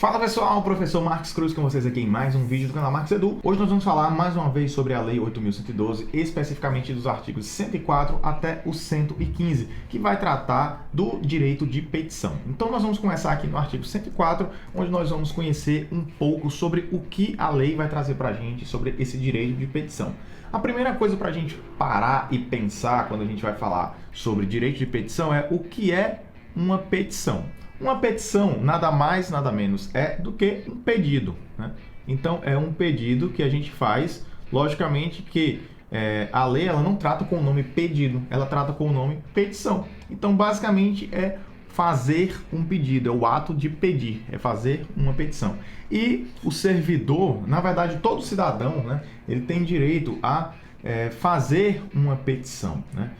Fala pessoal, professor Marques Cruz com vocês aqui em mais um vídeo do canal Marques Edu. Hoje nós vamos falar mais uma vez sobre a Lei 8.112, especificamente dos artigos 104 até o 115, que vai tratar do direito de petição. Então nós vamos começar aqui no artigo 104, onde nós vamos conhecer um pouco sobre o que a lei vai trazer para a gente sobre esse direito de petição. A primeira coisa para a gente parar e pensar quando a gente vai falar sobre direito de petição é o que é uma petição. Uma petição nada mais, nada menos é do que um pedido, né? Então, é um pedido que a gente faz, logicamente que a lei ela não trata com o nome pedido, ela trata com o nome petição. Então, basicamente, é fazer um pedido, é o ato de pedir, é fazer uma petição. E o servidor, na verdade, todo cidadão, né, ele tem direito a fazer uma petição, né?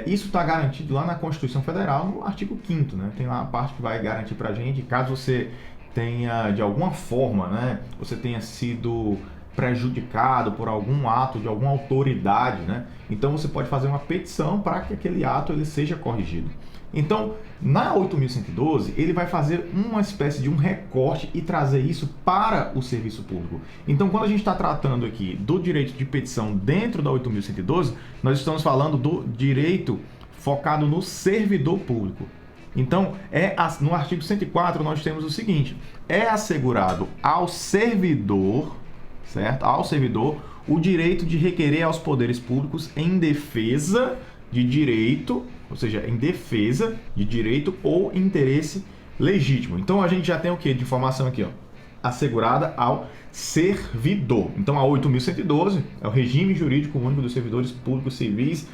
Isso está garantido lá na Constituição Federal, no artigo 5º, né? Tem lá a parte que vai garantir para a gente, caso você tenha, de alguma forma, né, você tenha sido prejudicado por algum ato de alguma autoridade, né? Então você pode fazer uma petição para que aquele ato ele seja corrigido. Então, na 8.112, ele vai fazer uma espécie de um recorte e trazer isso para o serviço público. Então, quando a gente está tratando aqui do direito de petição dentro da 8.112, nós estamos falando do direito focado no servidor público. Então, no artigo 104, nós temos o seguinte: é assegurado ao servidor, certo? Ao servidor, o direito de requerer aos poderes públicos em defesa de direito, ou seja, em defesa de direito ou interesse legítimo. Então a gente já tem o que de informação aqui, ó? Assegurada ao servidor. Então a 8.112 é o regime jurídico único dos servidores públicos civis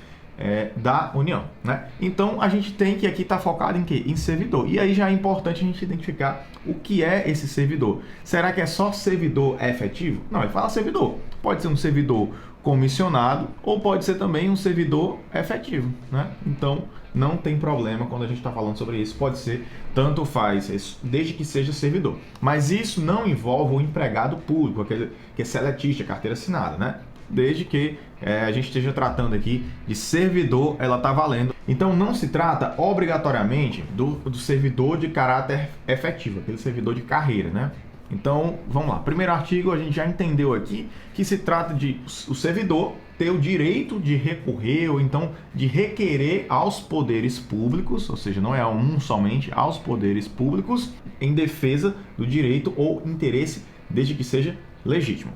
da União, né? Então a gente tem que aqui estar focado em quê? Em servidor. E aí já é importante a gente identificar o que é esse servidor. Será que é só servidor efetivo? Não, ele fala servidor. Pode ser um servidor comissionado ou pode ser também um servidor efetivo, né? Então não tem problema quando a gente está falando sobre isso, pode ser, tanto faz, desde que seja servidor. Mas isso não envolve o empregado público, aquele que é seletista, carteira assinada, né? Desde que a gente esteja tratando aqui de servidor, ela está valendo. Então não se trata obrigatoriamente do servidor de caráter efetivo, aquele servidor de carreira, né? Então, vamos lá. Primeiro artigo, a gente já entendeu aqui que se trata de o servidor ter o direito de recorrer ou então de requerer aos poderes públicos, ou seja, não é somente, aos poderes públicos em defesa do direito ou interesse, desde que seja legítimo.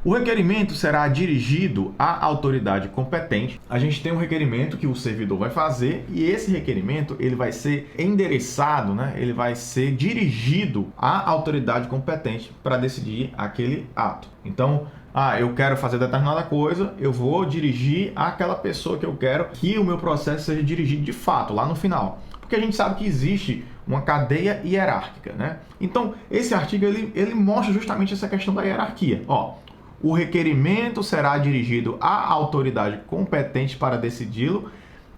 O requerimento será dirigido à autoridade competente. A gente tem um requerimento que o servidor vai fazer e esse requerimento ele vai ser endereçado, né? Ele vai ser dirigido à autoridade competente para decidir aquele ato. Então, eu quero fazer determinada coisa, eu vou dirigir àquela pessoa que eu quero que o meu processo seja dirigido de fato, lá no final. Porque a gente sabe que existe uma cadeia hierárquica, né? Então, esse artigo ele mostra justamente essa questão da hierarquia. O requerimento será dirigido à autoridade competente para decidi-lo,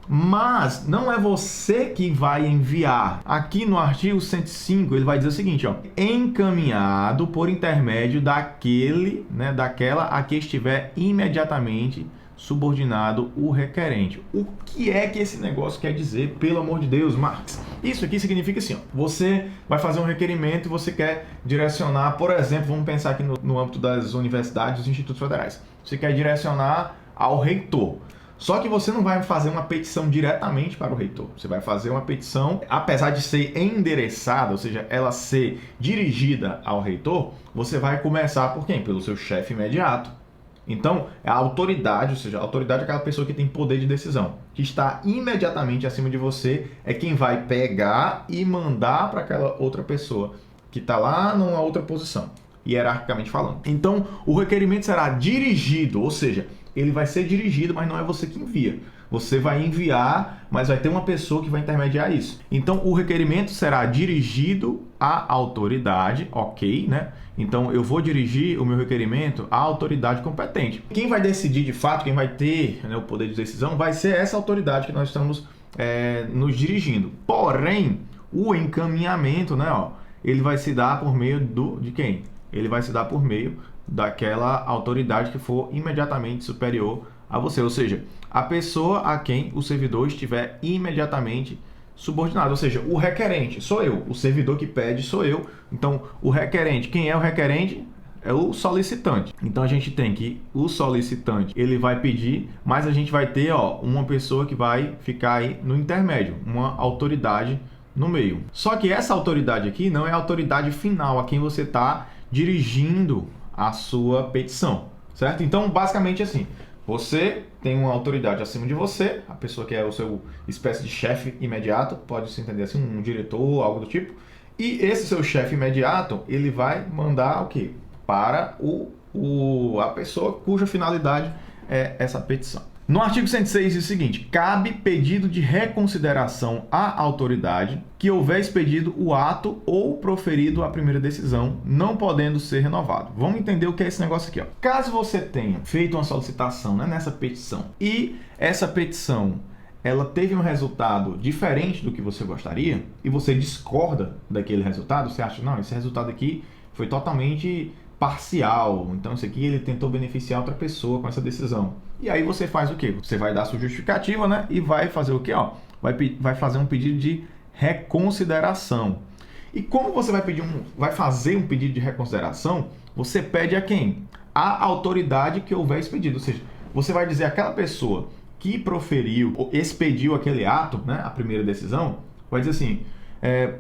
mas não é você que vai enviar. Aqui no artigo 105, ele vai dizer o seguinte, encaminhado por intermédio daquela a que estiver imediatamente subordinado o requerente. O que é que esse negócio quer dizer, pelo amor de Deus, Marques? Isso aqui significa assim, você vai fazer um requerimento e você quer direcionar, por exemplo, vamos pensar aqui no âmbito das universidades, dos institutos federais. Você quer direcionar ao reitor. Só que você não vai fazer uma petição diretamente para o reitor. Você vai fazer uma petição, apesar de ser endereçada, ou seja, ela ser dirigida ao reitor, você vai começar por quem? Pelo seu chefe imediato. Então, a autoridade, ou seja, a autoridade é aquela pessoa que tem poder de decisão, que está imediatamente acima de você, é quem vai pegar e mandar para aquela outra pessoa que está lá numa outra posição, hierarquicamente falando. Então, o requerimento será dirigido, ou seja, ele vai ser dirigido, mas não é você que envia. Você vai enviar, mas vai ter uma pessoa que vai intermediar isso. Então, o requerimento será dirigido à autoridade, ok, né? Então, eu vou dirigir o meu requerimento à autoridade competente. Quem vai decidir de fato, quem vai ter, né, o poder de decisão, vai ser essa autoridade que nós estamos nos dirigindo. Porém, o encaminhamento, né, ele vai se dar por meio de quem? Ele vai se dar por meio daquela autoridade que for imediatamente superior a você, ou seja, a pessoa a quem o servidor estiver imediatamente subordinado, ou seja, o requerente sou eu, o servidor que pede sou eu. Então, o requerente, quem é o requerente? É o solicitante. Então a gente tem que o solicitante, ele vai pedir, mas a gente vai ter, uma pessoa que vai ficar aí no intermédio, uma autoridade no meio. Só que essa autoridade aqui não é a autoridade final a quem você está dirigindo a sua petição, certo? Então, basicamente assim, você tem uma autoridade acima de você, a pessoa que é o seu espécie de chefe imediato, pode se entender assim, um diretor, algo do tipo, e esse seu chefe imediato, ele vai mandar o quê? Para a pessoa cuja finalidade é essa petição. No artigo 106 diz o seguinte: cabe pedido de reconsideração à autoridade que houver expedido o ato ou proferido a primeira decisão, não podendo ser renovado. Vamos entender o que é esse negócio aqui. Caso você tenha feito uma solicitação, né, nessa petição e essa petição ela teve um resultado diferente do que você gostaria e você discorda daquele resultado, você acha, não, esse resultado aqui foi totalmente parcial, então isso aqui ele tentou beneficiar outra pessoa com essa decisão. E aí você faz o quê? Você vai dar sua justificativa, né? E vai fazer o quê? Vai fazer um pedido de reconsideração. E como você vai fazer um pedido de reconsideração, você pede a quem? A autoridade que houver expedido. Ou seja, você vai dizer àquela pessoa que proferiu ou expediu aquele ato, né? A primeira decisão, vai dizer assim,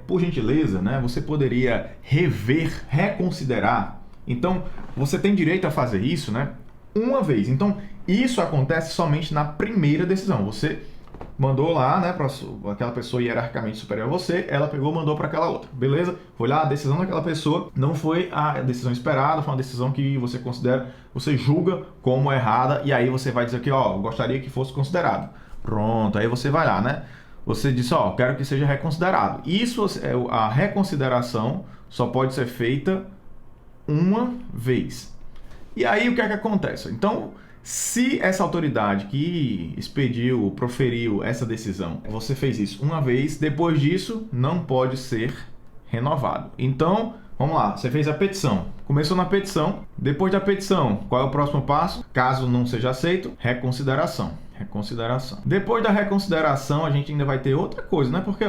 por gentileza, né? Você poderia reconsiderar. Então, você tem direito a fazer isso, né? Uma vez. Então, isso acontece somente na primeira decisão. Você mandou lá, né, para aquela pessoa hierarquicamente superior a você, ela pegou e mandou para aquela outra. Beleza? Foi lá, a decisão daquela pessoa não foi a decisão esperada, foi uma decisão que você considera, você julga como errada, e aí você vai dizer aqui, gostaria que fosse considerado. Pronto, aí você vai lá, né? Você disse, quero que seja reconsiderado. Isso, a reconsideração só pode ser feita uma vez. E aí o que é que acontece? Então, se essa autoridade que expediu, proferiu essa decisão, você fez isso uma vez, depois disso não pode ser renovado. Então, vamos lá, você fez a petição, começou na petição, depois da petição, qual é o próximo passo? Caso não seja aceito, reconsideração. Depois da reconsideração, a gente ainda vai ter outra coisa, né? Porque,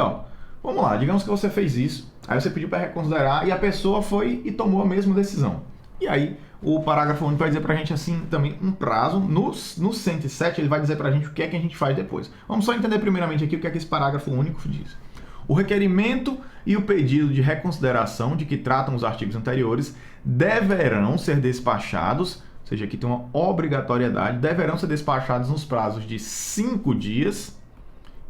vamos lá, digamos que você fez isso, aí você pediu para reconsiderar e a pessoa foi e tomou a mesma decisão. E aí, o parágrafo único vai dizer para a gente assim também um prazo. No 107 ele vai dizer para a gente o que é que a gente faz depois. Vamos só entender primeiramente aqui o que é que esse parágrafo único diz. O requerimento e o pedido de reconsideração de que tratam os artigos anteriores deverão ser despachados, ou seja, aqui tem uma obrigatoriedade, deverão ser despachados nos prazos de 5 dias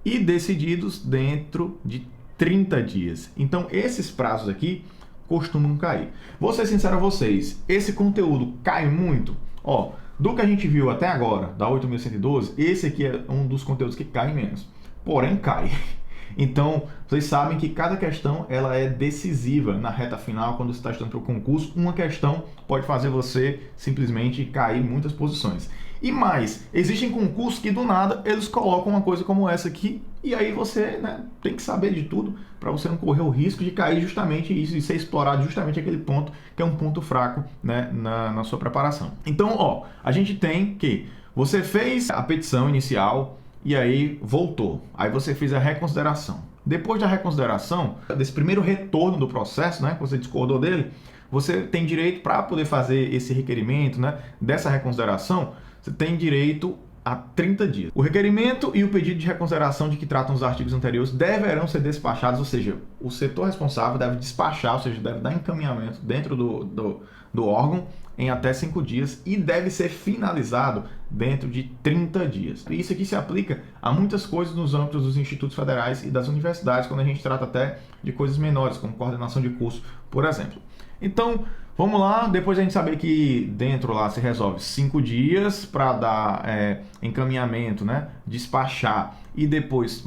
e decididos dentro de 30 dias. Então, esses prazos aqui costumam cair. Vou ser sincero a vocês, esse conteúdo cai muito. Do que a gente viu até agora, da 8.112, esse aqui é um dos conteúdos que cai menos. Porém, cai. Então, vocês sabem que cada questão ela é decisiva na reta final, quando você está estudando para o concurso. Uma questão pode fazer você simplesmente cair muitas posições. E mais, existem concursos que do nada eles colocam uma coisa como essa aqui, e aí você, né, tem que saber de tudo para você não correr o risco de cair justamente isso e ser explorado justamente aquele ponto que é um ponto fraco, né, na sua preparação. Então, a gente tem que você fez a petição inicial e aí voltou, aí você fez a reconsideração. Depois da reconsideração, desse primeiro retorno do processo, né, que você discordou dele, você tem direito para poder fazer esse requerimento, né, dessa reconsideração. Você tem direito a 30 dias. O requerimento e o pedido de reconsideração de que tratam os artigos anteriores deverão ser despachados, ou seja, o setor responsável deve despachar, ou seja, deve dar encaminhamento dentro do órgão em até 5 dias e deve ser finalizado dentro de 30 dias. E isso aqui se aplica a muitas coisas nos âmbitos dos institutos federais e das universidades, quando a gente trata até de coisas menores, como coordenação de curso, por exemplo. Então, vamos lá, depois a gente saber que dentro lá se resolve 5 dias para dar encaminhamento, né, despachar e depois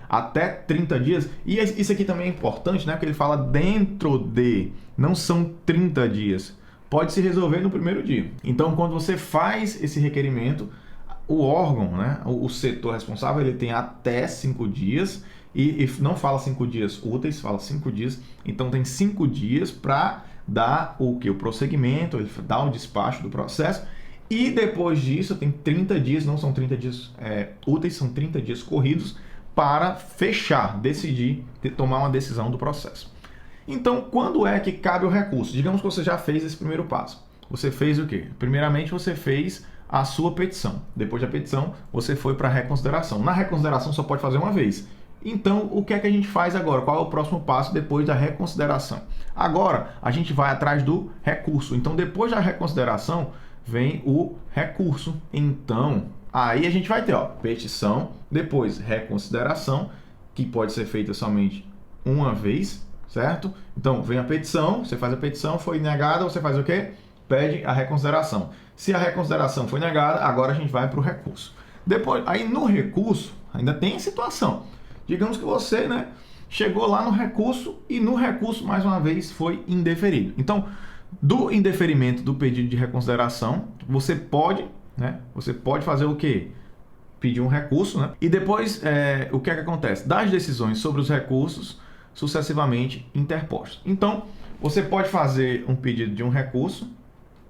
até 30 dias. E isso aqui também é importante, né, porque ele fala dentro de, não são 30 dias. Pode se resolver no primeiro dia. Então, quando você faz esse requerimento, o órgão, né, o setor responsável, ele tem até 5 dias. E não fala 5 dias úteis, fala 5 dias. Então tem 5 dias para dar o prosseguimento, ele dá o despacho do processo. E depois disso tem 30 dias, não são 30 dias úteis, são 30 dias corridos para fechar, decidir, tomar uma decisão do processo. Então, quando é que cabe o recurso? Digamos que você já fez esse primeiro passo. Você fez o quê? Primeiramente, você fez a sua petição. Depois da petição, você foi para a reconsideração. Na reconsideração, só pode fazer uma vez. Então, o que é que a gente faz agora? Qual é o próximo passo depois da reconsideração? Agora, a gente vai atrás do recurso. Então, depois da reconsideração, vem o recurso. Então, aí a gente vai ter petição, depois reconsideração, que pode ser feita somente uma vez, certo? Então, vem a petição, você faz a petição, foi negada, você faz o quê? Pede a reconsideração. Se a reconsideração foi negada, agora a gente vai para o recurso. Depois, aí no recurso, ainda tem situação. Digamos que você, chegou lá no recurso e no recurso, mais uma vez, foi indeferido. Então, do indeferimento do pedido de reconsideração, você pode fazer o quê? Pedir um recurso, E depois, o que é que acontece? Das decisões sobre os recursos, sucessivamente interpostos. Então, você pode fazer um pedido de um recurso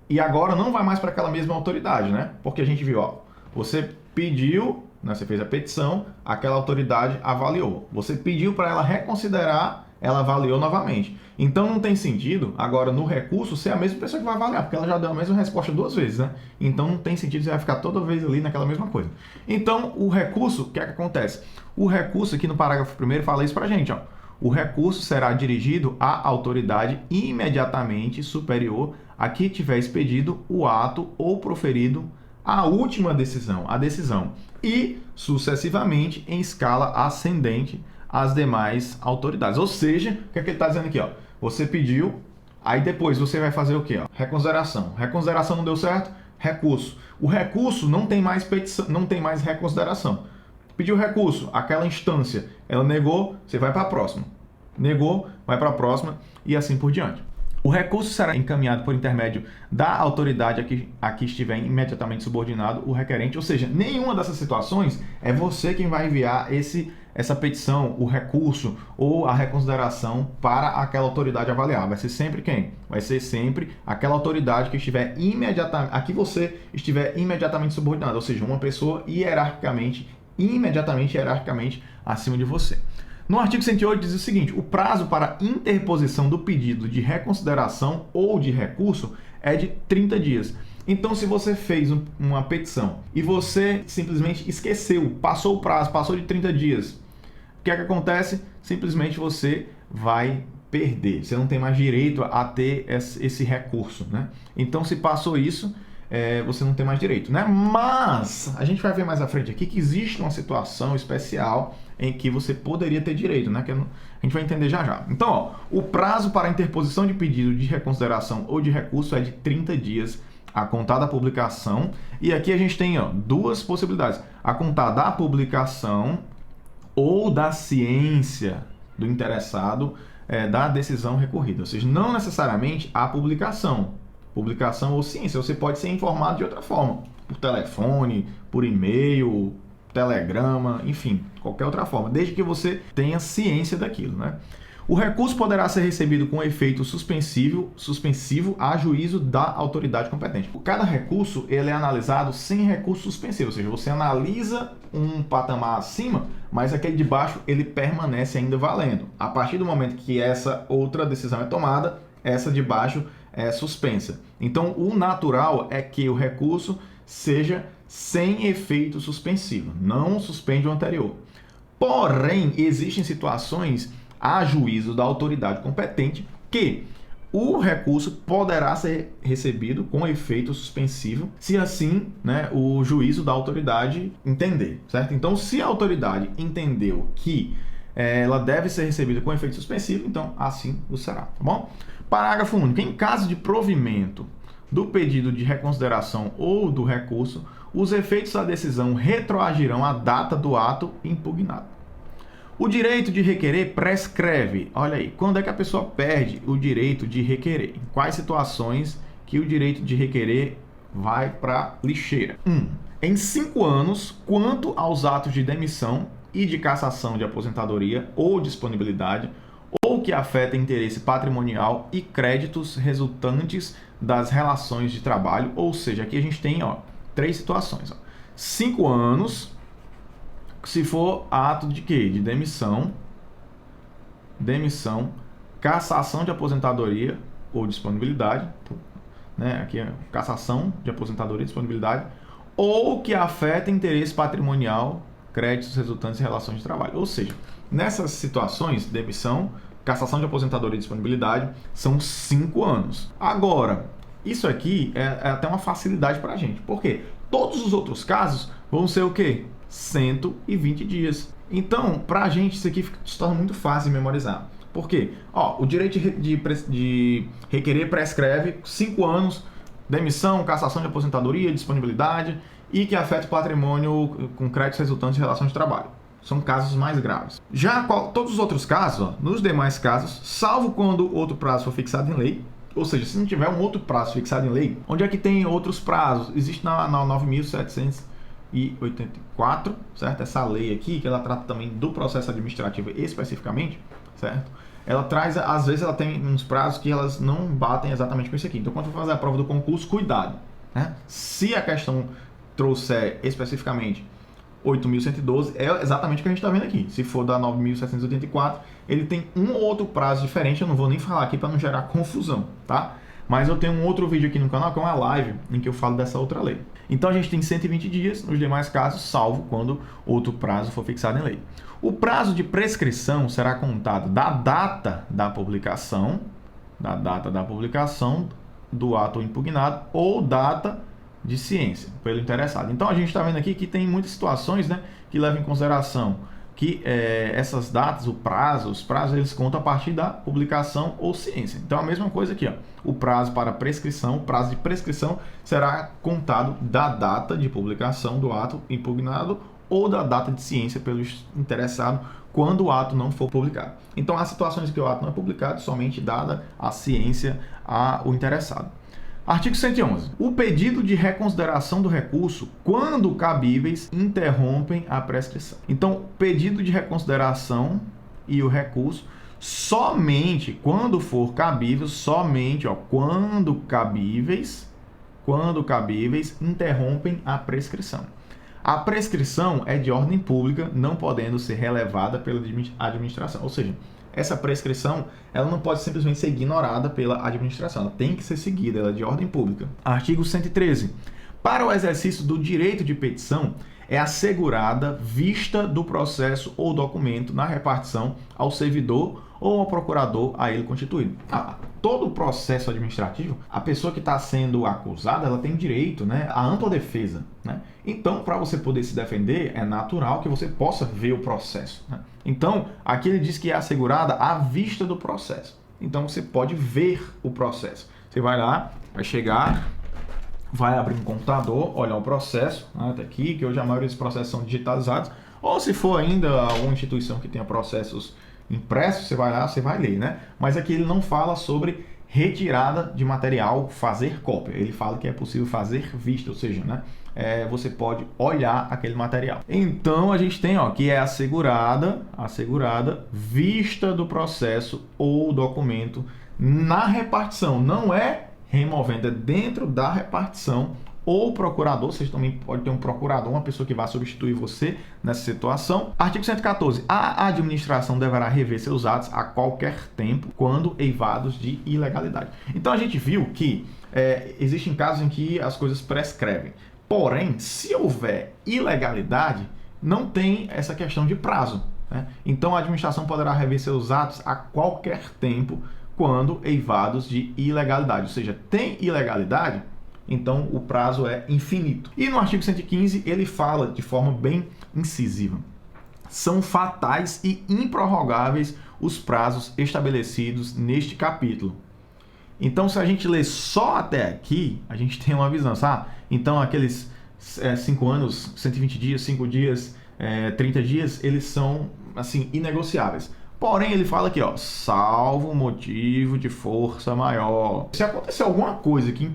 e agora não vai mais para aquela mesma autoridade, Porque a gente viu, você pediu, você fez a petição, aquela autoridade avaliou. Você pediu para ela reconsiderar, ela avaliou novamente. Então não tem sentido, agora no recurso, ser a mesma pessoa que vai avaliar, porque ela já deu a mesma resposta 2 vezes, Então não tem sentido, você vai ficar toda vez ali naquela mesma coisa. Então o recurso, o que é que acontece? O recurso, aqui no parágrafo 1º, fala isso pra gente, O recurso será dirigido à autoridade imediatamente superior a que tiver expedido o ato ou proferido a última decisão, a decisão, e sucessivamente em escala ascendente às demais autoridades. Ou seja, o que é que ele está dizendo aqui? Você pediu, aí depois você vai fazer o quê? Reconsideração. Reconsideração não deu certo? Recurso. O recurso não tem mais petição, não tem mais reconsideração. Pediu recurso, aquela instância, ela negou, você vai para a próxima. Negou, vai para a próxima e assim por diante. O recurso será encaminhado por intermédio da autoridade a que estiver imediatamente subordinado o requerente, ou seja, nenhuma dessas situações é você quem vai enviar essa petição, o recurso ou a reconsideração para aquela autoridade avaliar. Vai ser sempre quem? Vai ser sempre aquela autoridade que estiver a que você estiver imediatamente subordinado, ou seja, uma pessoa imediatamente hierarquicamente acima de você. No artigo 108 diz o seguinte: o prazo para interposição do pedido de reconsideração ou de recurso é de 30 dias. Então, se você fez uma petição e você simplesmente esqueceu, passou o prazo, passou de 30 dias, o que é que acontece? Simplesmente você vai perder. Você não tem mais direito a ter esse recurso, Então, se passou isso, você não tem mais direito, Mas a gente vai ver mais à frente aqui que existe uma situação especial em que você poderia ter direito, Que a gente vai entender já já. Então, o prazo para a interposição de pedido de reconsideração ou de recurso é de 30 dias a contar da publicação. E aqui a gente tem 2 possibilidades: a contar da publicação ou da ciência do interessado da decisão recorrida. Ou seja, não necessariamente a publicação ou ciência. Você pode ser informado de outra forma, por telefone, por e-mail, telegrama, enfim, qualquer outra forma, desde que você tenha ciência daquilo, O recurso poderá ser recebido com efeito suspensivo a juízo da autoridade competente. Cada recurso ele é analisado sem recurso suspensivo, ou seja, você analisa um patamar acima, mas aquele de baixo ele permanece ainda valendo. A partir do momento que essa outra decisão é tomada, essa de baixo é suspensa. Então, o natural é que o recurso seja sem efeito suspensivo, não suspende o anterior. Porém, existem situações a juízo da autoridade competente que o recurso poderá ser recebido com efeito suspensivo, se assim o juízo da autoridade entender, certo? Então, se a autoridade entendeu que ela deve ser recebida com efeito suspensivo, então assim o será, tá bom? Parágrafo único. Em caso de provimento do pedido de reconsideração ou do recurso, os efeitos da decisão retroagirão à data do ato impugnado. O direito de requerer prescreve. Olha aí, quando é que a pessoa perde o direito de requerer? Em quais situações que o direito de requerer vai para lixeira? 1. Em 5 anos, quanto aos atos de demissão e de cassação de aposentadoria ou disponibilidade, ou que afetem interesse patrimonial e créditos resultantes das relações de trabalho. Ou seja, aqui a gente tem 3 situações. 5 anos, se for ato de quê? De demissão, cassação de aposentadoria ou disponibilidade, né? Aqui é cassação de aposentadoria e disponibilidade, ou que afeta interesse patrimonial, créditos resultantes em relações de trabalho. Ou seja, nessas situações, demissão, cassação de aposentadoria e disponibilidade, são 5 anos. Agora, isso aqui é até uma facilidade para a gente. Por quê? Todos os outros casos vão ser o quê? 120 dias. Então, para a gente, isso aqui se torna muito fácil de memorizar. Por quê? Ó, o direito de requerer prescreve 5 anos, demissão, cassação de aposentadoria, disponibilidade e que afeta o patrimônio com créditos resultantes de relação de trabalho. São casos mais graves. Já todos os outros casos, ó, nos demais casos, salvo quando outro prazo for fixado em lei, ou seja, se não tiver um outro prazo fixado em lei, onde é que tem outros prazos? Existe na 9.784, certo? Essa lei aqui, que ela trata também do processo administrativo especificamente, certo? Ela traz, às vezes ela tem uns prazos que elas não batem exatamente com isso aqui. Então, quando for fazer a prova do concurso, cuidado, né? Se a questão trouxer especificamente 8.112, é exatamente o que a gente está vendo aqui. Se for da 9.784, ele tem um ou outro prazo diferente, eu não vou nem falar aqui para não gerar confusão, tá? Mas eu tenho um outro vídeo aqui no canal, que é uma live, em que eu falo dessa outra lei. Então a gente tem 120 dias nos demais casos, salvo quando outro prazo for fixado em lei. O prazo de prescrição será contado da data da publicação do ato impugnado ou data de ciência pelo interessado. Então a gente está vendo aqui que tem muitas situações, né, que levam em consideração que essas datas, os prazos eles contam a partir da publicação ou ciência. Então a mesma coisa aqui, ó, o prazo para prescrição, o prazo de prescrição será contado da data de publicação do ato impugnado ou da data de ciência pelo interessado quando o ato não for publicado. Então há situações que o ato não é publicado, somente dada a ciência ao interessado. Artigo 111. O pedido de reconsideração do recurso, quando cabíveis, interrompem a prescrição. Então, pedido de reconsideração e o recurso, somente quando for cabível, quando cabíveis, interrompem a prescrição. A prescrição é de ordem pública, não podendo ser relevada pela administração. Ou seja, essa prescrição ela não pode simplesmente ser ignorada pela administração, ela tem que ser seguida, ela é de ordem pública. Artigo 113. Para o exercício do direito de petição, é assegurada vista do processo ou documento na repartição ao servidor ou ao procurador a ele constituído. Todo o processo administrativo, a pessoa que está sendo acusada, ela tem direito, né, à ampla defesa, né? Então, para você poder se defender, é natural que você possa ver o processo, né? Então, aqui ele diz que é assegurada a vista do processo. Então, você pode ver o processo. Você vai lá, vai chegar, vai abrir um computador, olhar o processo, né, até aqui, que hoje a maioria dos processos são digitalizados, ou se for ainda alguma instituição que tenha processos impressos, você vai lá, você vai ler, né? Mas aqui ele não fala sobre retirada de material, fazer cópia. Ele fala que é possível fazer vista, ou seja, né, você pode olhar aquele material. Então a gente tem, ó, que é assegurada vista do processo ou documento na repartição. Não é removendo, é dentro da repartição. Ou procurador, vocês também podem ter um procurador, uma pessoa que vai substituir você nessa situação. Artigo 114. A administração deverá rever seus atos a qualquer tempo, quando eivados de ilegalidade. Então a gente viu que existem casos em que as coisas prescrevem. Porém, se houver ilegalidade, não tem essa questão de prazo, né? Então a administração poderá rever seus atos a qualquer tempo, quando eivados de ilegalidade. Ou seja, tem ilegalidade, então o prazo é infinito. E no artigo 115 ele fala de forma bem incisiva. São fatais e improrrogáveis os prazos estabelecidos neste capítulo. Então, se a gente ler só até aqui, a gente tem uma visão, sabe? Então, aqueles 5 anos, 120 dias, 5 dias, 30 dias, eles são, assim, inegociáveis. Porém, ele fala aqui, ó, salvo motivo de força maior. Se acontecer alguma coisa que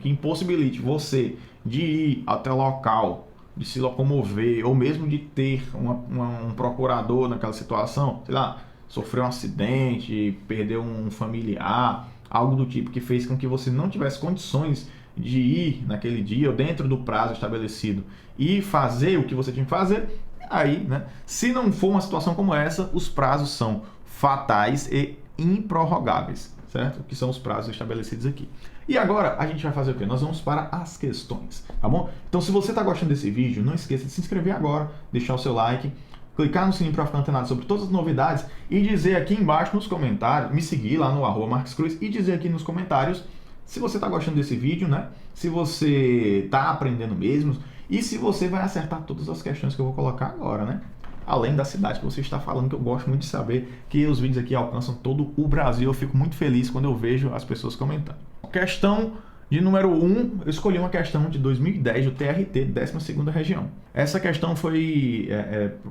impossibilite você de ir até o local, de se locomover, ou mesmo de ter um procurador naquela situação, sei lá, sofreu um acidente, perdeu um familiar, algo do tipo que fez com que você não tivesse condições de ir naquele dia ou dentro do prazo estabelecido e fazer o que você tinha que fazer, aí, né? Se não for uma situação como essa, os prazos são fatais e improrrogáveis, certo? Que são os prazos estabelecidos aqui. E agora a gente vai fazer o quê? Nós vamos para as questões, tá bom? Então, se você está gostando desse vídeo, não esqueça de se inscrever agora, deixar o seu like, clicar no sininho para ficar antenado sobre todas as novidades e dizer aqui embaixo nos comentários, me seguir lá no @marcoscruz e dizer aqui nos comentários se você está gostando desse vídeo, né? Se você está aprendendo mesmo e se você vai acertar todas as questões que eu vou colocar agora, né? Além da cidade que você está falando, que eu gosto muito de saber que os vídeos aqui alcançam todo o Brasil. Eu fico muito feliz quando eu vejo as pessoas comentando. Questão de número 1, eu escolhi uma questão de 2010 do TRT, 12ª região. Essa questão foi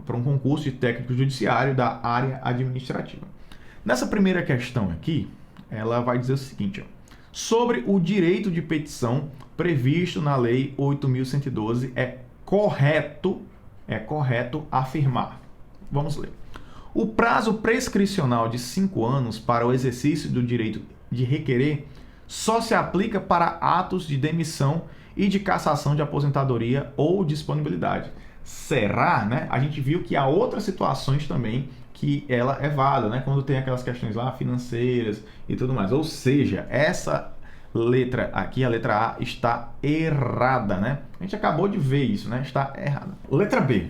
para um concurso de técnico judiciário da área administrativa. Nessa primeira questão aqui, ela vai dizer o seguinte, ó. Sobre o direito de petição previsto na Lei 8.112, é correto afirmar. Vamos ler. O prazo prescricional de 5 anos para o exercício do direito de requerer só se aplica para atos de demissão e de cassação de aposentadoria ou disponibilidade. Será, né? A gente viu que há outras situações também que ela é válida, né? Quando tem aquelas questões lá financeiras e tudo mais. Ou seja, essa letra aqui, a letra A, está errada, né? A gente acabou de ver isso, né? Está errada. Letra B.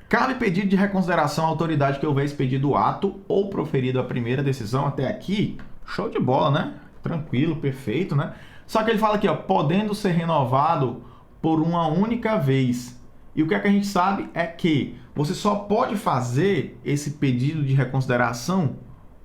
Cabe pedido de reconsideração à autoridade que houver expedido o ato ou proferido a primeira decisão. Até aqui, show de bola, né? Tranquilo, perfeito, né? Só que ele fala aqui, ó, podendo ser renovado por uma única vez. E o que é que a gente sabe é que você só pode fazer esse pedido de reconsideração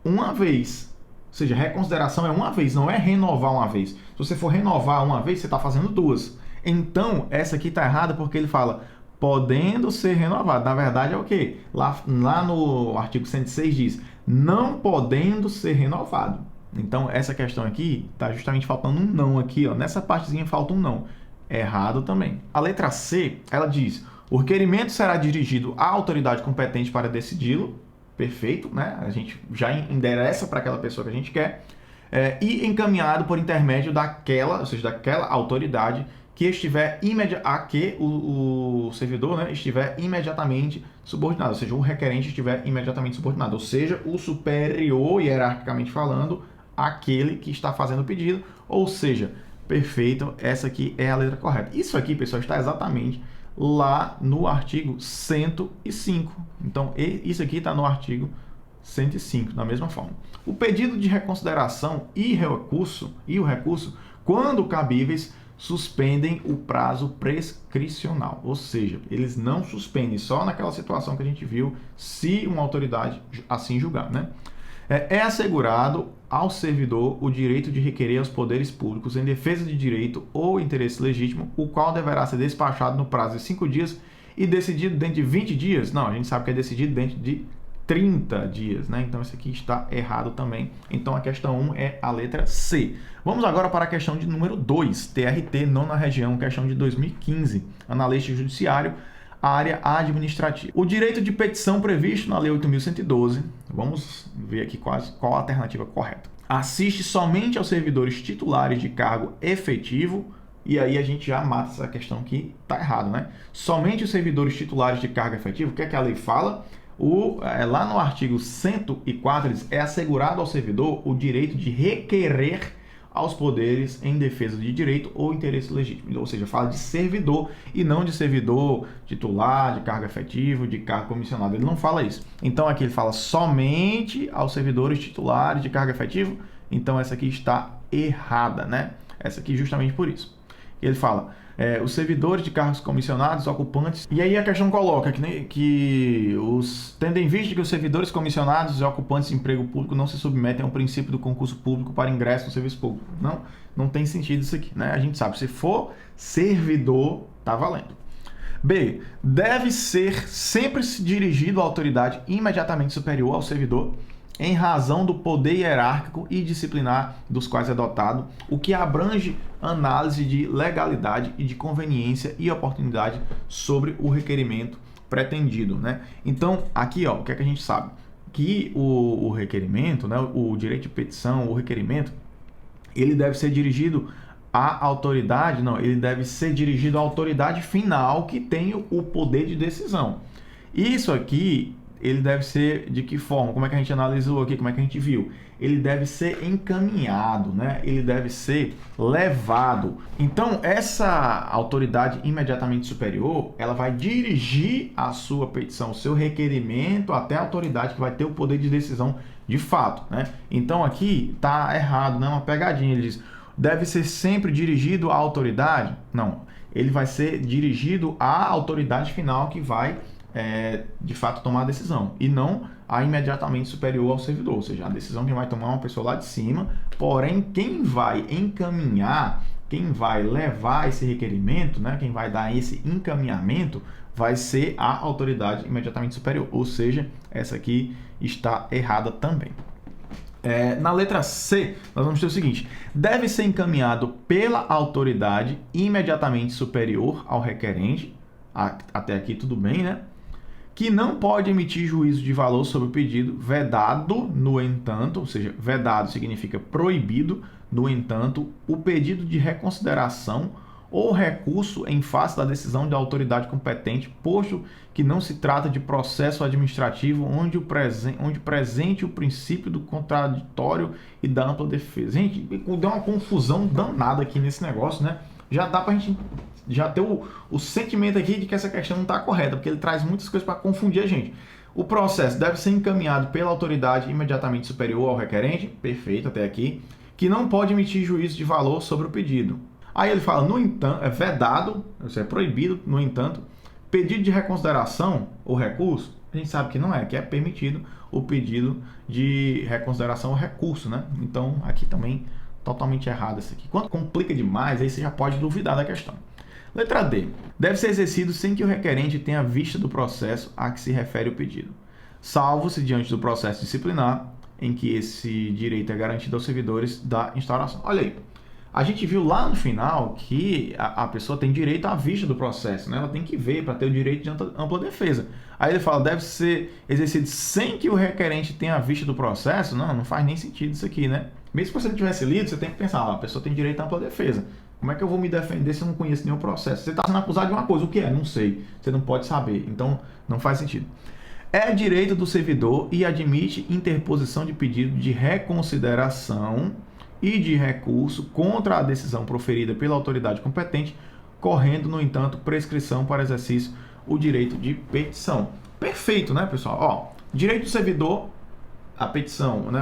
uma vez. Ou seja, reconsideração é uma vez, não é renovar uma vez. Se você for renovar uma vez, você está fazendo duas. Então, essa aqui está errada porque ele fala podendo ser renovado. Na verdade, é o quê? Lá no artigo 106 diz não podendo ser renovado. Então, essa questão aqui está justamente faltando um não aqui, ó. Nessa partezinha falta um não. Errado também. A letra C, ela diz, o requerimento será dirigido à autoridade competente para decidi-lo. Perfeito, né? A gente já endereça para aquela pessoa que a gente quer. E encaminhado por intermédio daquela, ou seja, daquela autoridade que estiver a que o servidor, né, estiver imediatamente subordinado, ou seja, o requerente estiver imediatamente subordinado, ou seja, o superior, hierarquicamente falando, aquele que está fazendo o pedido, ou seja, perfeito, essa aqui é a letra correta. Isso aqui, pessoal, está exatamente lá no artigo 105. Então, isso aqui está no artigo 105, da mesma forma. O pedido de reconsideração e o recurso, quando cabíveis, suspendem o prazo prescricional, ou seja, eles não suspendem, só naquela situação que a gente viu, se uma autoridade assim julgar, né? É assegurado ao servidor o direito de requerer aos poderes públicos em defesa de direito ou interesse legítimo, o qual deverá ser despachado no prazo de 5 dias e decidido dentro de 20 dias. Não, a gente sabe que é decidido dentro de 30 dias, né? Então, isso aqui está errado também. Então, a questão 1 é a letra C. Vamos agora para a questão de número 2, TRT, nona região, questão de 2015, analista judiciário, área administrativa. O direito de petição previsto na Lei 8.112, vamos ver aqui qual a alternativa correta. Assiste somente aos servidores titulares de cargo efetivo, e aí a gente já mata essa questão que está errado, né? Somente os servidores titulares de cargo efetivo, o que é que a lei fala? Lá no artigo 104, diz, é assegurado ao servidor o direito de requerer aos poderes em defesa de direito ou interesse legítimo. Ou seja, fala de servidor e não de servidor titular, de cargo efetivo, de cargo comissionado. Ele não fala isso. Então, aqui ele fala somente aos servidores titulares de cargo efetivo. Então, essa aqui está errada, né? Essa aqui justamente por isso. Ele fala, os servidores de cargos comissionados, ocupantes... E aí a questão coloca tendo em vista que os servidores comissionados e ocupantes de emprego público não se submetem ao princípio do concurso público para ingresso no serviço público. Não tem sentido isso aqui, né? A gente sabe, se for servidor, tá valendo. B. Deve ser sempre dirigido à autoridade imediatamente superior ao servidor, em razão do poder hierárquico e disciplinar dos quais é dotado, o que abrange análise de legalidade e de conveniência e oportunidade sobre o requerimento pretendido, né? Então, aqui, ó, o que é que a gente sabe? Que o requerimento, né, o direito de petição, o requerimento, ele deve ser dirigido à autoridade, ele deve ser dirigido à autoridade final que tem o poder de decisão. Isso aqui, ele deve ser de que forma? Como é que a gente analisou aqui? Como é que a gente viu? Ele deve ser encaminhado, né? Ele deve ser levado. Então, essa autoridade imediatamente superior, ela vai dirigir a sua petição, o seu requerimento até a autoridade que vai ter o poder de decisão de fato, né? Então, aqui tá errado, né? Uma pegadinha. Ele diz, deve ser sempre dirigido à autoridade? Não. Ele vai ser dirigido à autoridade final que vai de fato tomar a decisão e não a imediatamente superior ao servidor, ou seja, a decisão que vai tomar uma pessoa lá de cima, porém quem vai encaminhar, quem vai levar esse requerimento, né, quem vai dar esse encaminhamento vai ser a autoridade imediatamente superior, ou seja, essa aqui está errada também. Na letra C, nós vamos ter o seguinte, deve ser encaminhado pela autoridade imediatamente superior ao requerente, até aqui tudo bem, né? Que não pode emitir juízo de valor sobre o pedido, vedado, no entanto, ou seja, vedado significa proibido, no entanto, o pedido de reconsideração ou recurso em face da decisão da autoridade competente, posto que não se trata de processo administrativo onde presente o princípio do contraditório e da ampla defesa. Gente, deu uma confusão danada aqui nesse negócio, né? Já dá pra gente já ter o sentimento aqui de que essa questão não está correta, porque ele traz muitas coisas para confundir a gente. O processo deve ser encaminhado pela autoridade imediatamente superior ao requerente, perfeito até aqui, que não pode emitir juízo de valor sobre o pedido. Aí ele fala, no entanto, é vedado, isso é proibido, no entanto, pedido de reconsideração ou recurso, a gente sabe que não é, que é permitido o pedido de reconsideração ou recurso, né? Então, aqui também totalmente errado isso aqui. Quando complica demais, aí você já pode duvidar da questão. Letra D. Deve ser exercido sem que o requerente tenha vista do processo a que se refere o pedido, salvo se diante do processo disciplinar, em que esse direito é garantido aos servidores da instauração. Olha aí, a gente viu lá no final que a pessoa tem direito à vista do processo, né? Ela tem que ver para ter o direito de ampla defesa. Aí ele fala, deve ser exercido sem que o requerente tenha vista do processo? Não faz nem sentido isso aqui, né? Mesmo que você não tivesse lido, você tem que pensar, a pessoa tem direito à ampla defesa. Como é que eu vou me defender se eu não conheço nenhum processo? Você está sendo acusado de uma coisa, o que é? Não sei. Você não pode saber, então não faz sentido. É direito do servidor e admite interposição de pedido de reconsideração e de recurso contra a decisão proferida pela autoridade competente, correndo, no entanto, prescrição para exercício o direito de petição. Perfeito, né, pessoal? Direito do servidor, a petição, né?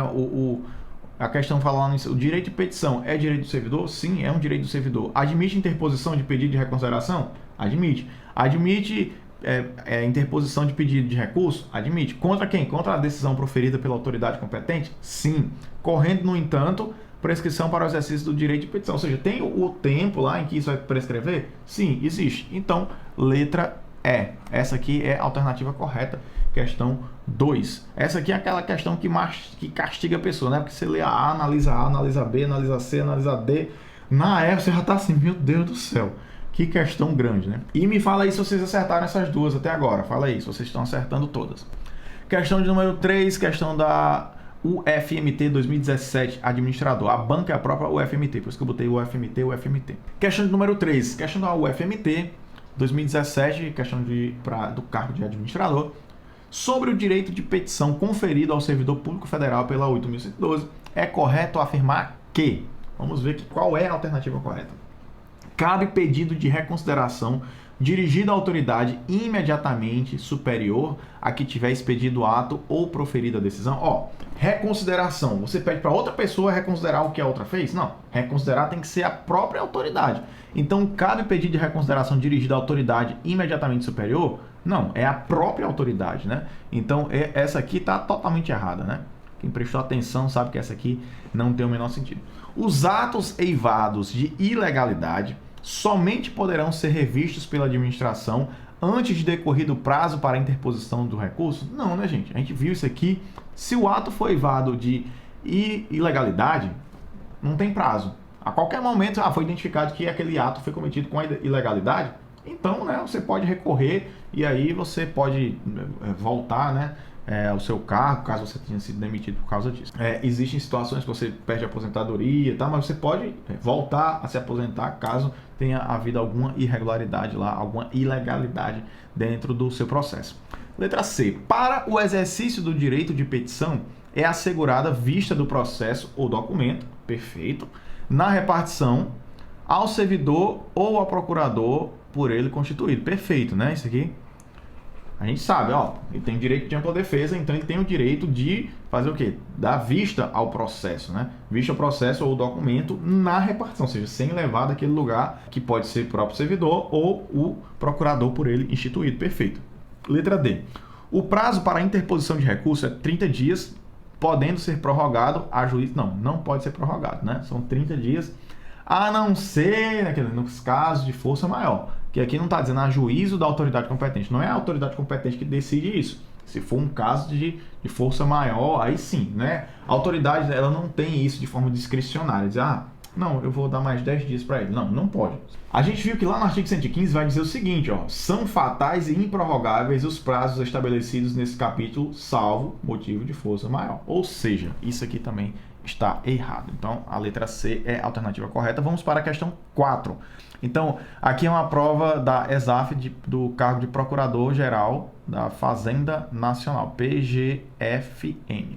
A questão fala lá no o direito de petição é direito do servidor? Sim, é um direito do servidor. Admite interposição de pedido de reconsideração? Admite. Admite interposição de pedido de recurso? Admite. Contra quem? Contra a decisão proferida pela autoridade competente? Sim. Correndo, no entanto, prescrição para o exercício do direito de petição. Ou seja, tem o tempo lá em que isso vai prescrever? Sim, existe. Então, letra E. Essa aqui é a alternativa correta. Questão 2. Essa aqui é aquela questão que castiga a pessoa, né? Porque você lê A, analisa B, analisa C, analisa D. Na E você já tá assim, meu Deus do céu. Que questão grande, né? E me fala aí se vocês acertaram essas duas até agora. Fala aí se vocês estão acertando todas. Questão de número 3, questão da UFMT 2017, administrador. A banca é a própria UFMT, por isso que eu botei UFMT. Questão de número 3, questão da UFMT 2017, questão do cargo de administrador. Sobre o direito de petição conferido ao servidor público federal pela 8.112, é correto afirmar que, vamos ver qual é a alternativa correta. Cabe pedido de reconsideração dirigido à autoridade imediatamente superior a que tiver expedido o ato ou proferido a decisão. Reconsideração. Você pede para outra pessoa reconsiderar o que a outra fez? Não. Reconsiderar tem que ser a própria autoridade. Então, cabe pedido de reconsideração dirigido à autoridade imediatamente superior? Não, é a própria autoridade, né? Então, essa aqui está totalmente errada, né? Quem prestou atenção sabe que essa aqui não tem o menor sentido. Os atos eivados de ilegalidade somente poderão ser revistos pela administração antes de decorrido o prazo para a interposição do recurso? Não, né, gente? A gente viu isso aqui. Se o ato foi eivado de ilegalidade, não tem prazo. A qualquer momento foi identificado que aquele ato foi cometido com a ilegalidade, então, né, você pode recorrer e aí você pode voltar, né, ao seu cargo, caso você tenha sido demitido por causa disso. Existem situações que você perde a aposentadoria, tá? Mas você pode voltar a se aposentar caso tenha havido alguma irregularidade lá, alguma ilegalidade dentro do seu processo. Letra C. Para o exercício do direito de petição, é assegurada vista do processo ou documento, perfeito, na repartição ao servidor ou ao procurador por ele constituído. Perfeito, né? Isso aqui a gente sabe, ó, ele tem direito de ampla defesa, então ele tem o direito de fazer o quê? Dar vista ao processo, né? Vista ao processo ou documento na repartição, ou seja, sem levar daquele lugar que pode ser o próprio servidor ou o procurador por ele instituído. Perfeito. Letra D. O prazo para a interposição de recurso é 30 dias, podendo ser prorrogado a juízo. Não pode ser prorrogado, né? São 30 dias, a não ser nos casos de força maior. Que aqui não está dizendo a juízo da autoridade competente. Não é a autoridade competente que decide isso. Se for um caso de força maior, aí sim, né? A autoridade, ela não tem isso de forma discricionária. Dizer, não, eu vou dar mais 10 dias para ele. Não pode. A gente viu que lá no artigo 115 vai dizer o seguinte, ó, são fatais e improrrogáveis os prazos estabelecidos nesse capítulo, salvo motivo de força maior. Ou seja, isso aqui também está errado. Então, a letra C é a alternativa correta. Vamos para a questão 4. Então, aqui é uma prova da ESAF do cargo de Procurador-Geral da Fazenda Nacional, PGFN.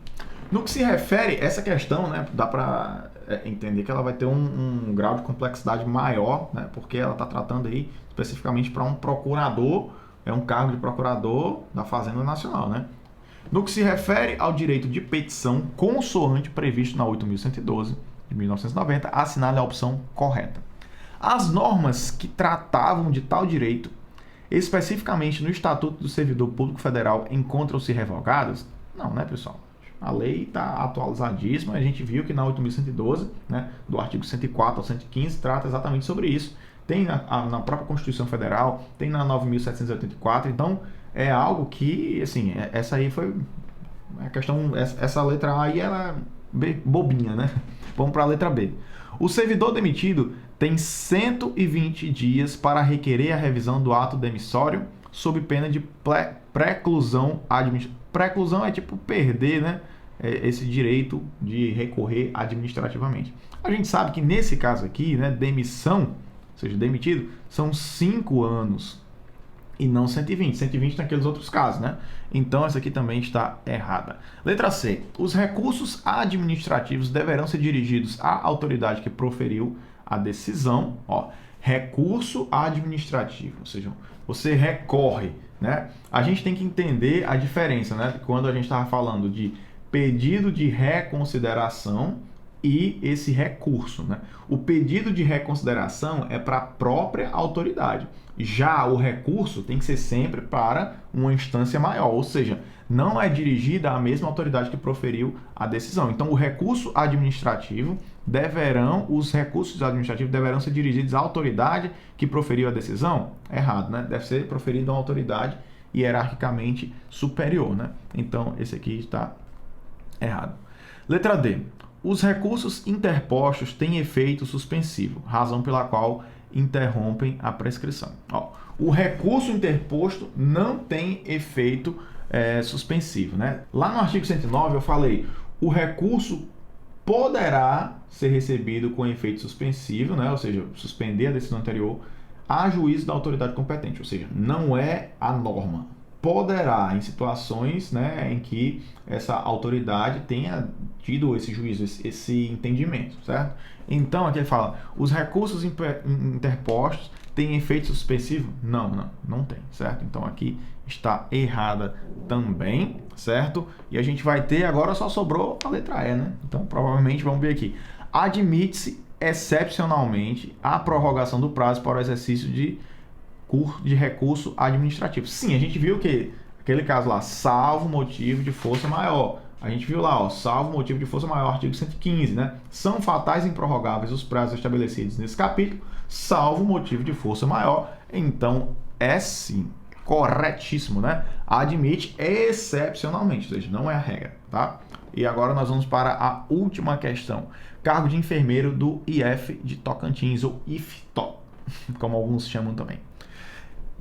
No que se refere a essa questão, né, dá para entender que ela vai ter um grau de complexidade maior, né, porque ela está tratando aí especificamente para um procurador, é um cargo de procurador da Fazenda Nacional, né? No que se refere ao direito de petição consoante previsto na 8.112 de 1990, assinale a opção correta. As normas que tratavam de tal direito, especificamente no Estatuto do Servidor Público Federal, encontram-se revogadas? Não, né, pessoal? A lei está atualizadíssima, a gente viu que na 8.112, né, do artigo 104 ao 115, trata exatamente sobre isso. Tem na própria Constituição Federal, tem na 9.784, então é algo que, assim, essa aí foi a questão, essa letra A aí ela é bobinha, né? Vamos para a letra B. O servidor demitido tem 120 dias para requerer a revisão do ato demissório sob pena de preclusão administrativa. Preclusão é tipo perder, né, esse direito de recorrer administrativamente. A gente sabe que nesse caso aqui, né, demissão, ou seja, demitido, são 5 anos e não 120. 120 naqueles outros casos, né? Então, essa aqui também está errada. Letra C. Os recursos administrativos deverão ser dirigidos à autoridade que proferiu a decisão. Ó, recurso administrativo, ou seja, você recorre, né? A gente tem que entender a diferença, né? Quando a gente estava falando de pedido de reconsideração e esse recurso, né? O pedido de reconsideração é para a própria autoridade. Já o recurso tem que ser sempre para uma instância maior, ou seja, não é dirigida à mesma autoridade que proferiu a decisão. Então, os recursos administrativos deverão ser dirigidos à autoridade que proferiu a decisão? Errado, né? Deve ser proferido a uma autoridade hierarquicamente superior, né? Então, esse aqui está errado. Letra D. Os recursos interpostos têm efeito suspensivo, razão pela qual interrompem a prescrição. Ó, o recurso interposto não tem efeito suspensivo, né? Lá no artigo 109 eu falei, o recurso poderá ser recebido com efeito suspensivo, né? Ou seja, suspender a decisão anterior a juízo da autoridade competente, ou seja, não é a norma. Poderá, em situações, né, em que essa autoridade tenha tido esse juízo, esse entendimento, certo? Então, aqui ele fala, os recursos interpostos têm efeito suspensivo? Não tem, certo? Então, aqui está errada também, certo? E a gente vai ter, agora só sobrou a letra E, né? Então, provavelmente, vamos ver aqui. Admite-se, excepcionalmente, a prorrogação do prazo para o exercício de recurso administrativo. Sim, a gente viu que aquele caso lá, salvo motivo de força maior. A gente viu lá, ó, salvo motivo de força maior, artigo 115, né? São fatais e improrrogáveis os prazos estabelecidos nesse capítulo, salvo motivo de força maior. Então, é sim, corretíssimo, né? Admite excepcionalmente, ou seja, não é a regra, tá? E agora nós vamos para a última questão. Cargo de enfermeiro do IF de Tocantins, ou IFTO, como alguns chamam também.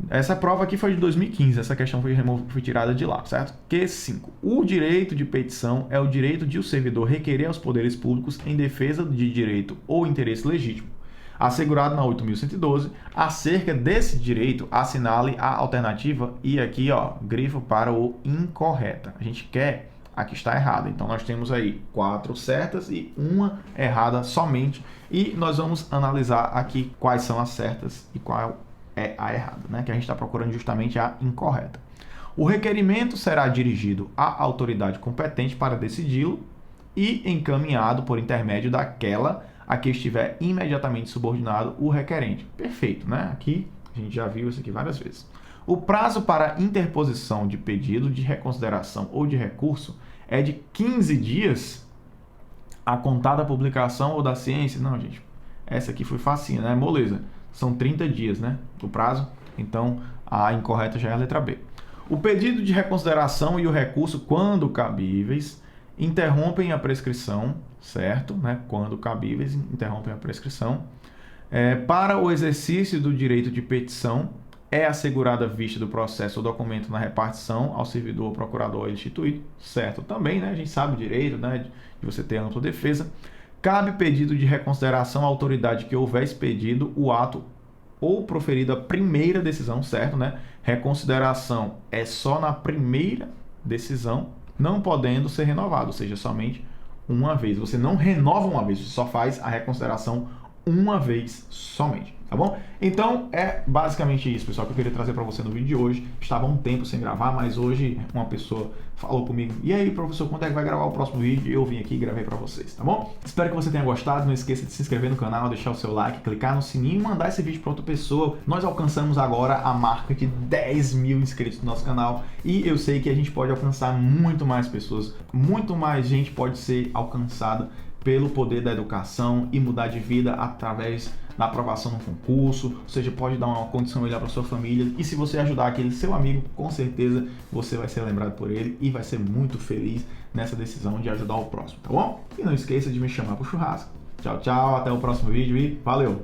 Essa prova aqui foi de 2015, essa questão foi tirada de lá, certo? Q5. O direito de petição é o direito de o servidor requerer aos poderes públicos em defesa de direito ou interesse legítimo, assegurado na 8.112, acerca desse direito, assinale a alternativa e aqui, ó, grifo para o incorreta. A gente quer a que está errada. Então, nós temos aí 4 certas e uma errada somente. E nós vamos analisar aqui quais são as certas e qual é a errada, né? Que a gente está procurando justamente a incorreta. O requerimento será dirigido à autoridade competente para decidi-lo e encaminhado por intermédio daquela a que estiver imediatamente subordinado o requerente. Perfeito, né? Aqui a gente já viu isso aqui várias vezes. O prazo para interposição de pedido de reconsideração ou de recurso é de 15 dias a contar da publicação ou da ciência. Não, gente, essa aqui foi facinha, né? Moleza. São 30 dias, né? O prazo. Então, a incorreta já é a letra B. O pedido de reconsideração e o recurso, quando cabíveis, interrompem a prescrição, certo? Né? Quando cabíveis, interrompem a prescrição. Para o exercício do direito de petição, é assegurada a vista do processo ou documento na repartição ao servidor ou procurador instituído, certo? Também, né? A gente sabe o direito, né? De você ter ampla defesa. Cabe pedido de reconsideração à autoridade que houver expedido o ato ou proferido a primeira decisão, certo, né? Reconsideração é só na primeira decisão, não podendo ser renovado, ou seja, somente uma vez. Você não renova uma vez, você só faz a reconsideração uma vez somente, tá bom? Então, é basicamente isso, pessoal, que eu queria trazer para você no vídeo de hoje. Estava um tempo sem gravar, mas hoje uma pessoa falou comigo: e aí, professor, quando é que vai gravar o próximo vídeo? Eu vim aqui e gravei para vocês, tá bom? Espero que você tenha gostado. Não esqueça de se inscrever no canal, deixar o seu like, clicar no sininho e mandar esse vídeo para outra pessoa. Nós alcançamos agora a marca de 10 mil inscritos no nosso canal e eu sei que a gente pode alcançar muito mais pessoas, muito mais gente pode ser alcançada pelo poder da educação e mudar de vida através da aprovação no concurso. Ou seja, pode dar uma condição melhor para sua família, e se você ajudar aquele seu amigo, com certeza você vai ser lembrado por ele e vai ser muito feliz nessa decisão de ajudar o próximo, tá bom? E não esqueça de me chamar pro churrasco. Tchau, tchau, até o próximo vídeo e valeu!